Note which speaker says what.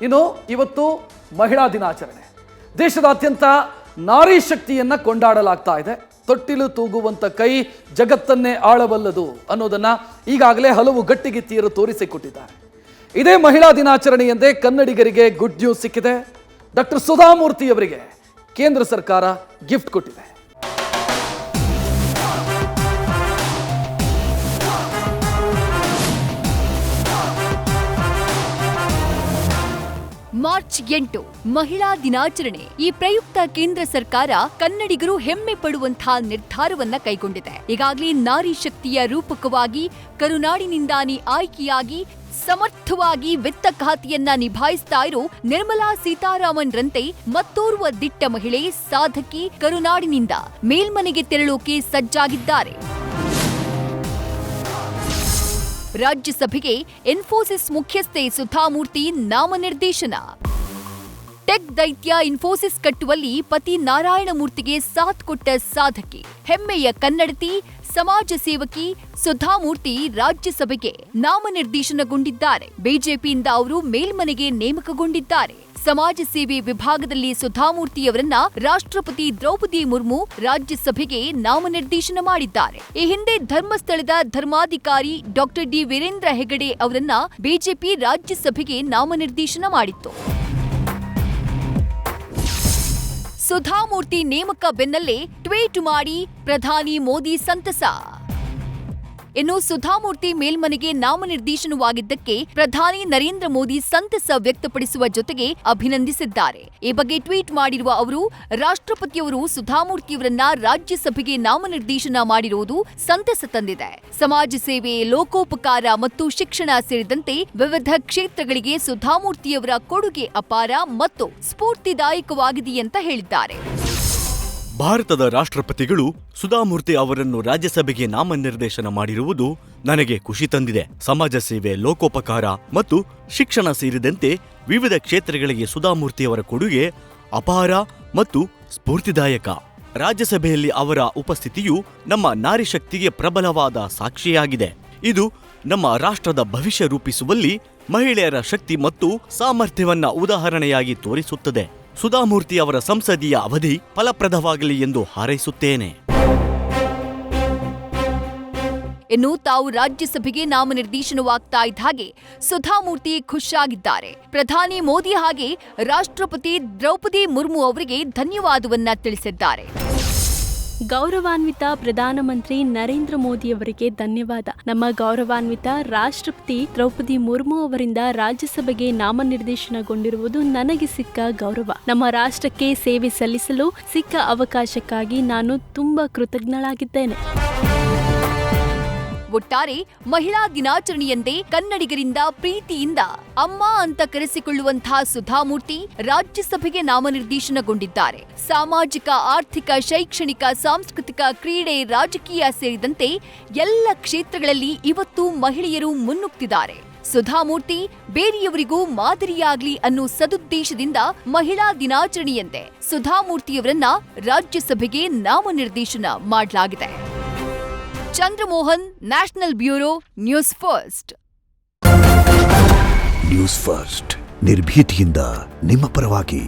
Speaker 1: ಇನ್ನು ಇವತ್ತು ಮಹಿಳಾ ದಿನಾಚರಣೆ. ದೇಶದಾದ್ಯಂತ ನಾರಿ ಶಕ್ತಿಯನ್ನ ಕೊಂಡಾಡಲಾಗ್ತಾ ಇದೆ. ತೊಟ್ಟಿಲು ತೂಗುವಂತ ಕೈ ಜಗತ್ತನ್ನೇ ಆಳಬಲ್ಲದು ಅನ್ನೋದನ್ನ ಈಗಾಗಲೇ ಹಲವು ಗಟ್ಟಿಗಿತ್ತಿಯರು ತೋರಿಸಿಕೊಟ್ಟಿದ್ದಾರೆ. ಇದೇ ಮಹಿಳಾ ದಿನಾಚರಣೆಯಂದೇ ಕನ್ನಡಿಗರಿಗೆ ಗುಡ್ ನ್ಯೂಸ್ ಸಿಕ್ಕಿದೆ. ಡಾಕ್ಟರ್ ಸುಧಾಮೂರ್ತಿ ಅವರಿಗೆ ಕೇಂದ್ರ ಸರ್ಕಾರ ಗಿಫ್ಟ್ ಕೊಟ್ಟಿದೆ.
Speaker 2: ಮಾರ್ಚ್ 8 ಮಹಿಳಾ ದಿನಾಚರಣೆ. ಈ ಪ್ರಯುಕ್ತ ಕೇಂದ್ರ ಸರ್ಕಾರ ಕನ್ನಡಿಗರು ಹೆಮ್ಮೆ ಪಡುವಂತಹ ನಿರ್ಧಾರವನ್ನ ಕೈಗೊಂಡಿದೆ. ಈಗಾಗಲೇ ನಾರಿ ಶಕ್ತಿಯ ರೂಪಕವಾಗಿ ಕರುನಾಡಿನಿಂದಾನಿ ಆಯ್ಕೆಯಾಗಿ ಸಮರ್ಥವಾಗಿ ವಿತ್ತ ಖಾತೆಯನ್ನ ನಿಭಾಯಿಸ್ತಾ ಇರೋ ನಿರ್ಮಲಾ ಸೀತಾರಾಮನ್ ರಂತೆ ಮತ್ತೋರ್ವ ದಿಟ್ಟ ಮಹಿಳೆ ಸಾಧಕಿ ಕರುನಾಡಿನಿಂದ ಮೇಲ್ಮನೆಗೆ ತೆರಳೋಕೆ ಸಜ್ಜಾಗಿದ್ದಾರೆ. ರಾಜ್ಯಸಭೆಗೆ ಇನ್ಫೋಸಿಸ್ ಮುಖ್ಯಸ್ಥೆ ಸುಧಾಮೂರ್ತಿ ನಾಮನಿರ್ದೇಶನ. ಟೆಕ್ ದೈತ್ಯ ಇನ್ಫೋಸಿಸ್ ಕಟ್ಟುವಲ್ಲಿ ಪತಿ ನಾರಾಯಣಮೂರ್ತಿಗೆ ಸಾಥ್ ಕೊಟ್ಟ ಸಾಧಕಿ, ಹೆಮ್ಮೆಯ ಕನ್ನಡತಿ, ಸಮಾಜ ಸೇವಕಿ ಸುಧಾಮೂರ್ತಿ ರಾಜ್ಯಸಭೆಗೆ ನಾಮನಿರ್ದೇಶನಗೊಂಡಿದ್ದಾರೆ. ಬಿಜೆಪಿಯಿಂದ ಅವರು ಮೇಲ್ಮನೆಗೆ ನೇಮಕಗೊಂಡಿದ್ದಾರೆ. ಸಮಾಜ ಸೇವೆ ವಿಭಾಗದಲ್ಲಿ ಸುಧಾಮೂರ್ತಿಯವರನ್ನ ರಾಷ್ಟ್ರಪತಿ ದ್ರೌಪದಿ ಮುರ್ಮು ರಾಜ್ಯಸಭೆಗೆ ನಾಮನಿರ್ದೇಶನ ಮಾಡಿದ್ದಾರೆ. ಈ ಹಿಂದೆ ಧರ್ಮಸ್ಥಳದ ಧರ್ಮಾಧಿಕಾರಿ ಡಾಕ್ಟರ್ ಡಿ ವೀರೇಂದ್ರ ಹೆಗಡೆ ಅವರನ್ನ ಬಿಜೆಪಿ ರಾಜ್ಯಸಭೆಗೆ ನಾಮನಿರ್ದೇಶನ ಮಾಡಿತ್ತು. ಸುಧಾಮೂರ್ತಿ ನೇಮಕ ಬೆನ್ನಲ್ಲೇ ಟ್ವೀಟ್ ಮಾಡಿ ಪ್ರಧಾನಿ ಮೋದಿ ಸಂತಸ. ಇನ್ನು ಸುಧಾಮೂರ್ತಿ ಮೇಲ್ಮನೆಗೆ ನಾಮನಿರ್ದೇಶನವಾಗಿದ್ದಕ್ಕೆ ಪ್ರಧಾನಿ ನರೇಂದ್ರ ಮೋದಿ ಸಂತಸ ವ್ಯಕ್ತಪಡಿಸುವ ಜೊತೆಗೆ ಅಭಿನಂದಿಸಿದ್ದಾರೆ. ಈ ಬಗ್ಗೆ ಟ್ವೀಟ್ ಮಾಡಿರುವ ಅವರು, ರಾಷ್ಟ್ರಪತಿಯವರು ಸುಧಾಮೂರ್ತಿಯವರನ್ನ ರಾಜ್ಯಸಭೆಗೆ ನಾಮನಿರ್ದೇಶನ ಮಾಡಿರುವುದು ಸಂತಸ ತಂದಿದೆ. ಸಮಾಜ ಸೇವೆ, ಲೋಕೋಪಕಾರ ಮತ್ತು ಶಿಕ್ಷಣ ಸೇರಿದಂತೆ ವಿವಿಧ ಕ್ಷೇತ್ರಗಳಿಗೆ ಸುಧಾಮೂರ್ತಿಯವರ ಕೊಡುಗೆ ಅಪಾರ ಮತ್ತು ಸ್ಫೂರ್ತಿದಾಯಕವಾಗಿದೆ ಅಂತ ಹೇಳಿದ್ದಾರೆ.
Speaker 3: ಭಾರತದ ರಾಷ್ಟ್ರಪತಿಗಳು ಸುಧಾಮೂರ್ತಿ ಅವರನ್ನು ರಾಜ್ಯಸಭೆಗೆ ನಾಮನಿರ್ದೇಶನ ಮಾಡಿರುವುದು ನನಗೆ ಖುಷಿ ತಂದಿದೆ. ಸಮಾಜ ಸೇವೆ, ಲೋಕೋಪಕಾರ ಮತ್ತು ಶಿಕ್ಷಣ ಸೇರಿದಂತೆ ವಿವಿಧ ಕ್ಷೇತ್ರಗಳಿಗೆ ಸುಧಾಮೂರ್ತಿಯವರ ಕೊಡುಗೆ ಅಪಾರ ಮತ್ತು ಸ್ಫೂರ್ತಿದಾಯಕ. ರಾಜ್ಯಸಭೆಯಲ್ಲಿ ಅವರ ಉಪಸ್ಥಿತಿಯು ನಮ್ಮ ನಾರಿ ಶಕ್ತಿಗೆ ಪ್ರಬಲವಾದ ಸಾಕ್ಷಿಯಾಗಿದೆ. ಇದು ನಮ್ಮ ರಾಷ್ಟ್ರದ ಭವಿಷ್ಯ ರೂಪಿಸುವಲ್ಲಿ ಮಹಿಳೆಯರ ಶಕ್ತಿ ಮತ್ತು ಸಾಮರ್ಥ್ಯವನ್ನ ಉದಾಹರಣೆಯಾಗಿ ತೋರಿಸುತ್ತದೆ. ಸುಧಾಮೂರ್ತಿ ಅವರ ಸಂಸದೀಯ ಅವಧಿ ಫಲಪ್ರದವಾಗಲಿ ಎಂದು ಹಾರೈಸುತ್ತೇನೆ.
Speaker 2: ಇನ್ನು ತಾವು ರಾಜ್ಯಸಭೆಗೆ ನಾಮನಿರ್ದೇಶನವಾಗ್ತಾ ಇದ್ದ ಹಾಗೆ ಸುಧಾಮೂರ್ತಿ ಖುಷಿಯಾಗಿದ್ದಾರೆ. ಪ್ರಧಾನಿ ಮೋದಿ ಹಾಗೆ ರಾಷ್ಟ್ರಪತಿ ದ್ರೌಪದಿ ಮುರ್ಮು ಅವರಿಗೆ ಧನ್ಯವಾದವನ್ನ ತಿಳಿಸಿದ್ದಾರೆ.
Speaker 4: ಗೌರವಾನ್ವಿತ ಪ್ರಧಾನಮಂತ್ರಿ ನರೇಂದ್ರ ಮೋದಿಯವರಿಗೆ ಧನ್ಯವಾದ. ನಮ್ಮ ಗೌರವಾನ್ವಿತ ರಾಷ್ಟ್ರಪತಿ ದ್ರೌಪದಿ ಮುರ್ಮು ಅವರಿಂದ ರಾಜ್ಯಸಭೆಗೆ ನಾಮನಿರ್ದೇಶನಗೊಂಡಿರುವುದು ನನಗೆ ಸಿಕ್ಕ ಗೌರವ. ನಮ್ಮ ರಾಷ್ಟ್ರಕ್ಕೆ ಸೇವೆ ಸಲ್ಲಿಸಲು ಸಿಕ್ಕ ಅವಕಾಶಕ್ಕಾಗಿ ನಾನು ತುಂಬಾ ಕೃತಜ್ಞಳಾಗಿದ್ದೇನೆ.
Speaker 2: ಒಟ್ಟಾರೆ ಮಹಿಳಾ ದಿನಾಚರಣೆಯಂದೇ ಕನ್ನಡಿಗರಿಂದ ಪ್ರೀತಿಯಿಂದ ಅಮ್ಮ ಅಂತ ಕರೆಸಿಕೊಳ್ಳುವಂತಹ ಸುಧಾಮೂರ್ತಿ ರಾಜ್ಯಸಭೆಗೆ ನಾಮನಿರ್ದೇಶನಗೊಂಡಿದ್ದಾರೆ. ಸಾಮಾಜಿಕ, ಆರ್ಥಿಕ, ಶೈಕ್ಷಣಿಕ, ಸಾಂಸ್ಕೃತಿಕ, ಕ್ರೀಡೆ, ರಾಜಕೀಯ ಸೇರಿದಂತೆ ಎಲ್ಲ ಕ್ಷೇತ್ರಗಳಲ್ಲಿ ಇವತ್ತು ಮಹಿಳೆಯರು ಮುನ್ನುಗ್ತಿದ್ದಾರೆ. ಸುಧಾಮೂರ್ತಿ ಬೇರೆಯವರಿಗೂ ಮಾದರಿಯಾಗ್ಲಿ ಅನ್ನೋ ಸದುದ್ದೇಶದಿಂದ ಮಹಿಳಾ ದಿನಾಚರಣೆಯಂದೇ ಸುಧಾಮೂರ್ತಿಯವರನ್ನ ರಾಜ್ಯಸಭೆಗೆ ನಾಮನಿರ್ದೇಶನ ಮಾಡಲಾಗಿದೆ. Chandramohan, national bureau, news first.
Speaker 5: News first ನಿರ್ಭೀತಿಯಿಂದ ನಿಮ್ಮ ಪರವಾಗಿ.